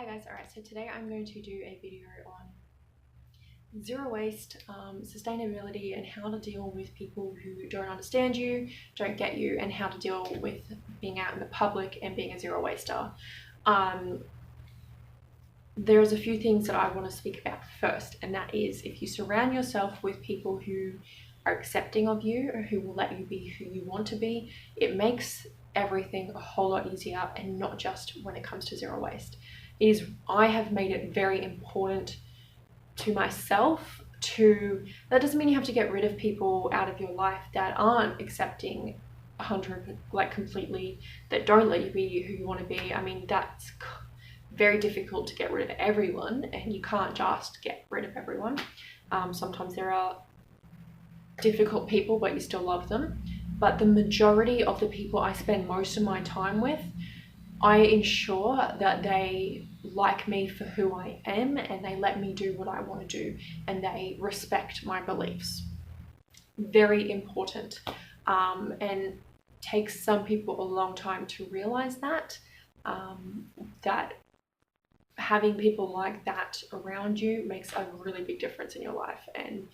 Hi guys, alright, so today I'm going to do a video on zero waste, sustainability, and how to deal with people who don't understand you, don't get you, and how to deal with being out in the public and being a zero waster. There's a few things that I want to speak about first, and that is if you surround yourself with people who are accepting of you or who will let you be who you want to be, it makes everything a whole lot easier, and not just when it comes to zero waste. I have made it very important to myself that doesn't mean you have to get rid of people out of your life that aren't accepting 100, like completely, that don't let you be who you want to be. I mean, that's very difficult to get rid of everyone, and you can't just get rid of everyone. Sometimes there are difficult people, but you still love them. But the majority of the people I spend most of my time with, I ensure that they like me for who I am, and they let me do what I want to do, and they respect my beliefs. Very important, and takes some people a long time to realize that that having people like that around you makes a really big difference in your life, and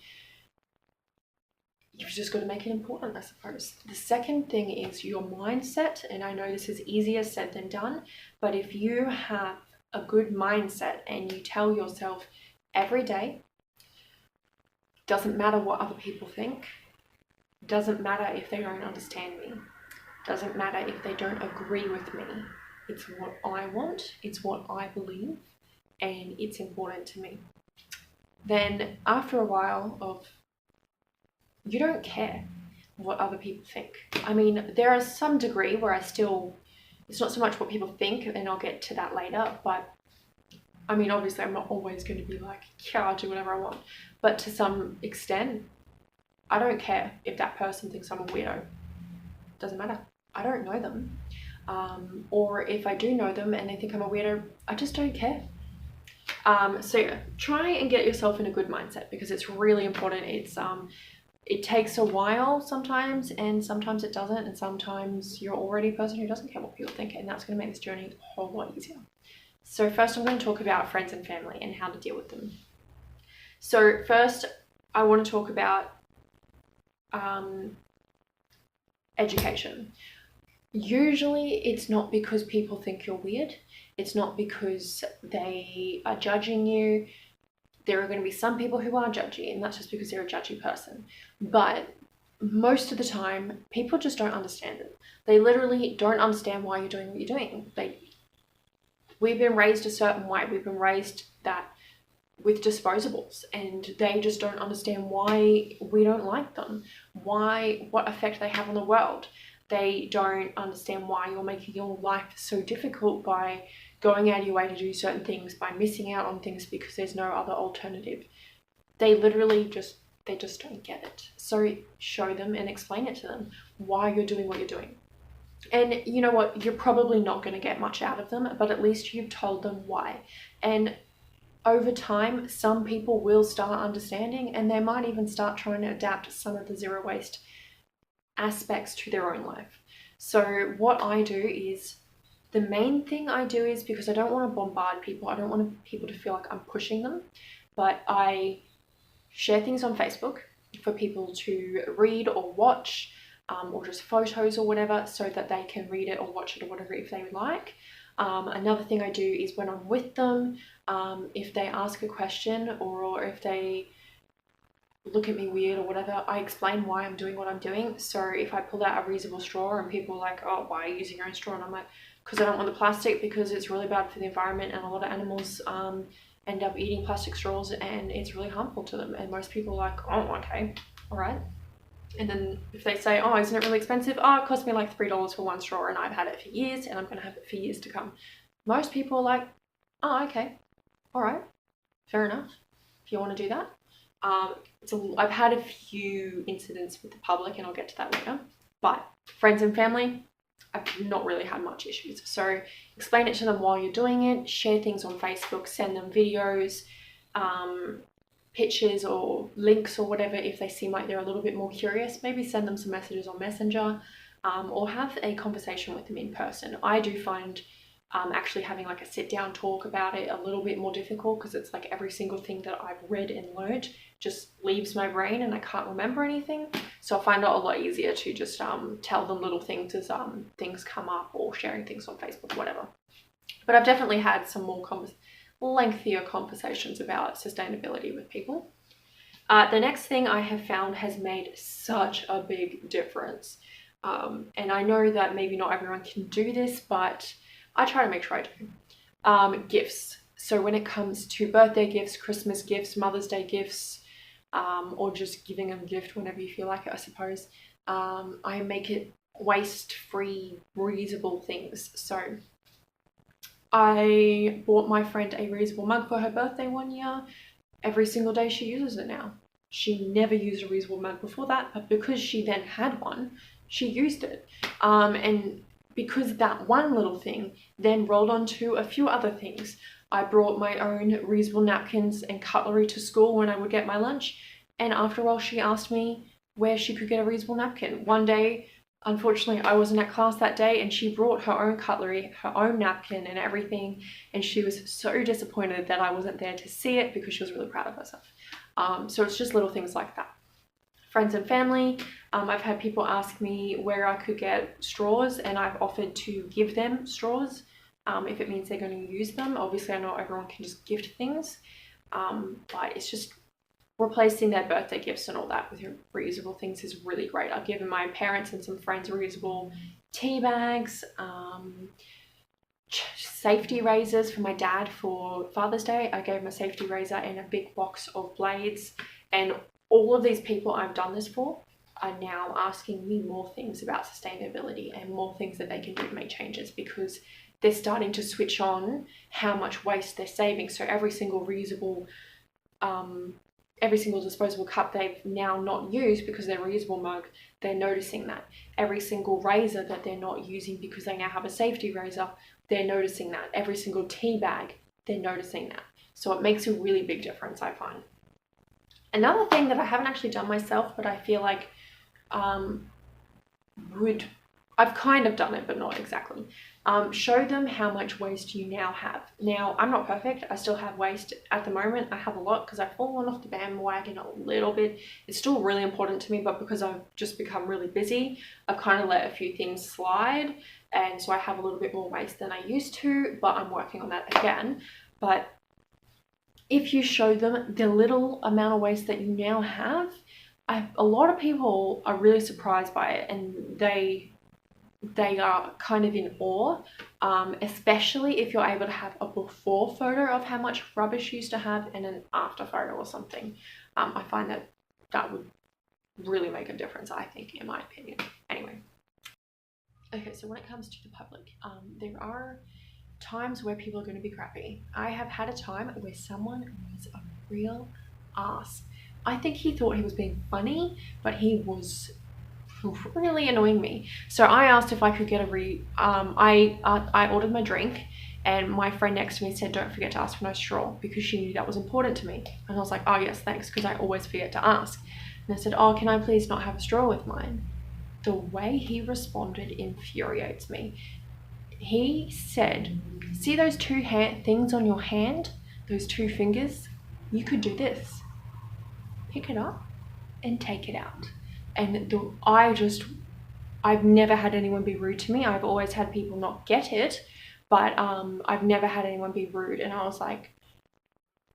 you've just got to make it important, I suppose. The second thing is your mindset, and I know this is easier said than done, but if you have a good mindset and you tell yourself every day, doesn't matter what other people think, doesn't matter if they don't understand me, doesn't matter if they don't agree with me, it's what I want, it's what I believe, and it's important to me. Then after a while of, you don't care what other people think. I mean, there is some degree where it's not so much what people think, and I'll get to that later, but I mean, obviously I'm not always going to be like, yeah, I'll do whatever I want, but to some extent, I don't care if that person thinks I'm a weirdo. Doesn't matter. I don't know them. Or if I do know them and they think I'm a weirdo, I just don't care. So yeah, try and get yourself in a good mindset, because it's really important. It takes a while sometimes, and sometimes it doesn't, and sometimes you're already a person who doesn't care what people think, and that's going to make this journey a whole lot easier. So first I'm going to talk about friends and family and how to deal with them. So first I want to talk about education. Usually it's not because people think you're weird, it's not because they are judging you. There are going to be some people who are judgy, and that's just because they're a judgy person. But most of the time, people just don't understand it. They literally don't understand why you're doing what you're doing. We've been raised a certain way. We've been raised that with disposables, and they just don't understand why we don't like them, what effect they have on the world. They don't understand why you're making your life so difficult by going out of your way to do certain things, by missing out on things because there's no other alternative. They literally just don't get it. So show them and explain it to them why you're doing what you're doing. And you know what, you're probably not going to get much out of them, but at least you've told them why. And over time, some people will start understanding, and they might even start trying to adapt some of the zero waste aspects to their own life. So what I do is, the main thing I do is, because I don't want to bombard people, I don't want people to feel like I'm pushing them, but I share things on Facebook for people to read or watch, or just photos or whatever, so that they can read it or watch it or whatever if they would like. Another thing I do is when I'm with them, if they ask a question or if they look at me weird or whatever, I explain why I'm doing what I'm doing. So if I pull out a reusable straw and people are like, oh, why are you using your own straw? And I'm like, because I don't want the plastic, because it's really bad for the environment, and a lot of animals end up eating plastic straws, and it's really harmful to them. And most people are like, oh, okay, all right. And then if they say, oh, isn't it really expensive? Oh, it cost me like $3 for one straw, and I've had it for years, and I'm going to have it for years to come. Most people are like, oh, okay, all right, fair enough, if you want to do that. I've had a few incidents with the public, and I'll get to that later. But friends and family, I've not really had much issues. So explain it to them while you're doing it, share things on Facebook, send them videos, pictures or links or whatever. If they seem like they're a little bit more curious, maybe send them some messages on Messenger, or have a conversation with them in person. I do find actually having like a sit down talk about it a little bit more difficult, because it's like every single thing that I've read and learned just leaves my brain and I can't remember anything. So I find it a lot easier to just tell them little things as things come up, or sharing things on Facebook, whatever. But I've definitely had some more lengthier conversations about sustainability with people. The next thing I have found has made such a big difference. And I know that maybe not everyone can do this, but I try to make sure I do. Gifts. So when it comes to birthday gifts, Christmas gifts, Mother's Day gifts, or just giving them a gift whenever you feel like it, I suppose, I make it waste-free, reusable things. So I bought my friend a reusable mug for her birthday one year. Every single day she uses it now. She never used a reusable mug before that, but because she then had one, she used it. And because that one little thing then rolled onto a few other things. I brought my own reusable napkins and cutlery to school when I would get my lunch, and after a while she asked me where she could get a reusable napkin. One day, unfortunately, I wasn't at class that day, and she brought her own cutlery, her own napkin and everything, and she was so disappointed that I wasn't there to see it, because she was really proud of herself. So it's just little things like that. Friends and family, I've had people ask me where I could get straws, and I've offered to give them straws if it means they're going to use them. Obviously, I know everyone can just gift things, but it's just replacing their birthday gifts and all that with reusable things is really great. I've given my parents and some friends reusable tea bags, safety razors for my dad for Father's Day. I gave him a safety razor and a big box of blades, and all of these people I've done this for are now asking me more things about sustainability and more things that they can do to make changes, because they're starting to switch on how much waste they're saving. So every single disposable cup they've now not used because they're reusable mug, they're noticing that. Every single razor that they're not using because they now have a safety razor, they're noticing that. Every single tea bag, they're noticing that. So it makes a really big difference, I find. Another thing that I haven't actually done myself, but I feel like I've kind of done it, but not exactly. Show them how much waste you now have. Now, I'm not perfect. I still have waste at the moment. I have a lot because I've fallen off the bandwagon a little bit. It's still really important to me, but because I've just become really busy, I've kind of let a few things slide. And so I have a little bit more waste than I used to, but I'm working on that again. But if you show them the little amount of waste that you now have, a lot of people are really surprised by it, and they are kind of in awe, especially if you're able to have a before photo of how much rubbish you used to have and an after photo or something. I find that would really make a difference, I think, in my opinion. Anyway. Okay, so when it comes to the public, there are times where people are going to be crappy. I have had a time where someone was a real ass. I think he thought he was being funny, but he was really annoying me. So I asked if I could get I ordered my drink, and my friend next to me said, "Don't forget to ask for no straw," because she knew that was important to me. And I was like, "Oh yes, thanks," because I always forget to ask. And I said, "Oh, can I please not have a straw with mine?" The way he responded infuriates me. He said, "See those two things on your hand? Those two fingers? You could do this. Pick it up and take it out." And I've never had anyone be rude to me. I've always had people not get it, but I've never had anyone be rude. And I was like,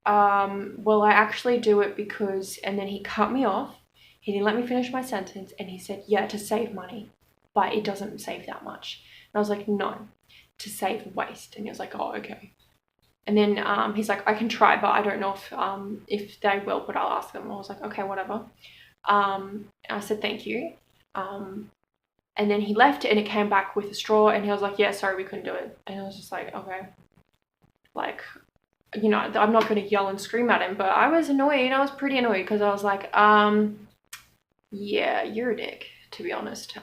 well, I actually do it because, and then he cut me off. He didn't let me finish my sentence, and he said, "Yeah, to save money, but it doesn't save that much." And I was like, "No, to save waste." And he was like, "Oh, okay." And then he's like, "I can try, but I don't know if they will, but I'll ask them." And I was like, "Okay, whatever." I said, "Thank you." And then he left, and it came back with a straw, and he was like, "Yeah, sorry, we couldn't do it." And I was just like, okay. Like, you know, I'm not going to yell and scream at him, but I was annoyed. I was pretty annoyed because I was like, yeah, you're a dick, to be honest.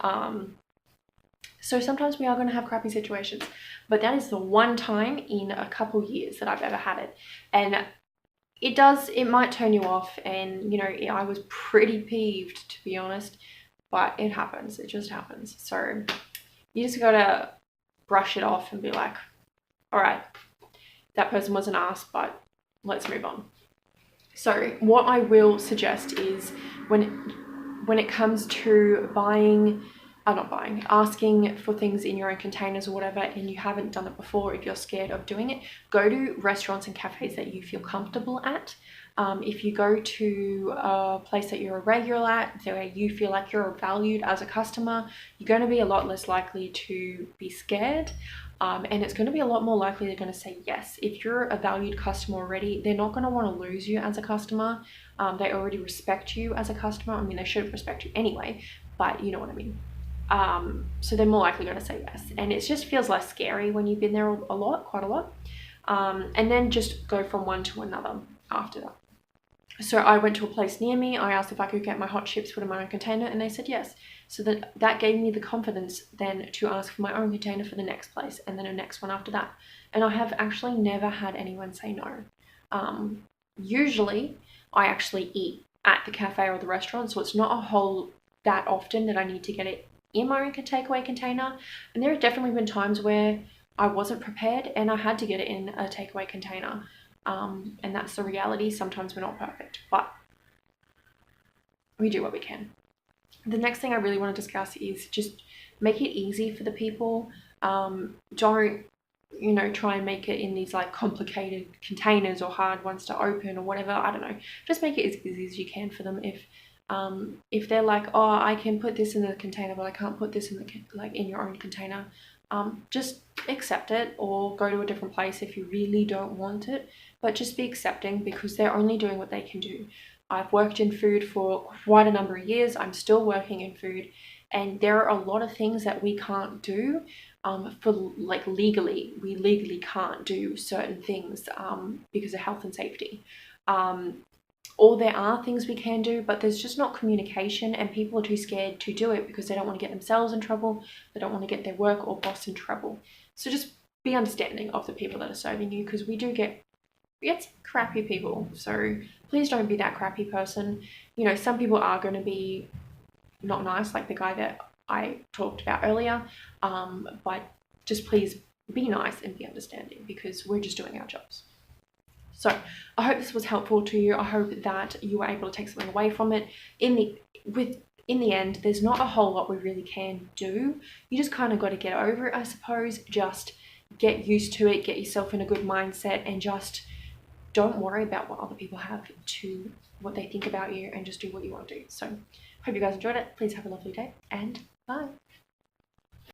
So sometimes we are going to have crappy situations, but that is the one time in a couple years that I've ever had it. And it might turn you off, and, you know, I was pretty peeved, to be honest, but it happens. It just happens. So you just got to brush it off and be like, All right, that person wasn't asked, but let's move on. So what I will suggest is when it comes to asking for things in your own containers or whatever, and you haven't done it before, if you're scared of doing it, go to restaurants and cafes that you feel comfortable at. If you go to a place that you're a regular at, where you feel like you're valued as a customer, you're going to be a lot less likely to be scared. And it's going to be a lot more likely they're going to say yes. If you're a valued customer already, they're not going to want to lose you as a customer. They already respect you as a customer. I mean, they should respect you anyway, but you know what I mean. So they're more likely going to say yes. And it just feels less scary when you've been there quite a lot. And then just go from one to another after that. So I went to a place near me. I asked if I could get my hot chips put in my own container, and they said yes. So that gave me the confidence then to ask for my own container for the next place, and then a next one after that. And I have actually never had anyone say no. Usually I actually eat at the cafe or the restaurant, so it's not a whole that often that I need to get it in my own takeaway container. And there have definitely been times where I wasn't prepared and I had to get it in a takeaway container. And that's the reality. Sometimes we're not perfect, but we do what we can. The next thing I really want to discuss is just make it easy for the people. Don't, try and make it in these like complicated containers or hard ones to open or whatever. I don't know. Just make it as easy as you can for them. If they're like, oh, I can put this in the container, but I can't put this in your own container, just accept it or go to a different place if you really don't want it. But just be accepting, because they're only doing what they can do. I've worked in food for quite a number of years. I'm still working in food, and there are a lot of things that we can't do legally. We legally can't do certain things because of health and safety. Or there are things we can do, but there's just not communication, and people are too scared to do it because they don't want to get themselves in trouble. They don't want to get their work or boss in trouble. So just be understanding of the people that are serving you, because we get crappy people. So please don't be that crappy person. Some people are going to be not nice, like the guy that I talked about earlier. But just please be nice and be understanding, because we're just doing our jobs. So I hope this was helpful to you. I hope that you were able to take something away from it. In the end, there's not a whole lot we really can do. You just kind of got to get over it, I suppose. Just get used to it, get yourself in a good mindset, and just don't worry about what other people what they think about you, and just do what you want to do. So hope you guys enjoyed it. Please have a lovely day, and bye.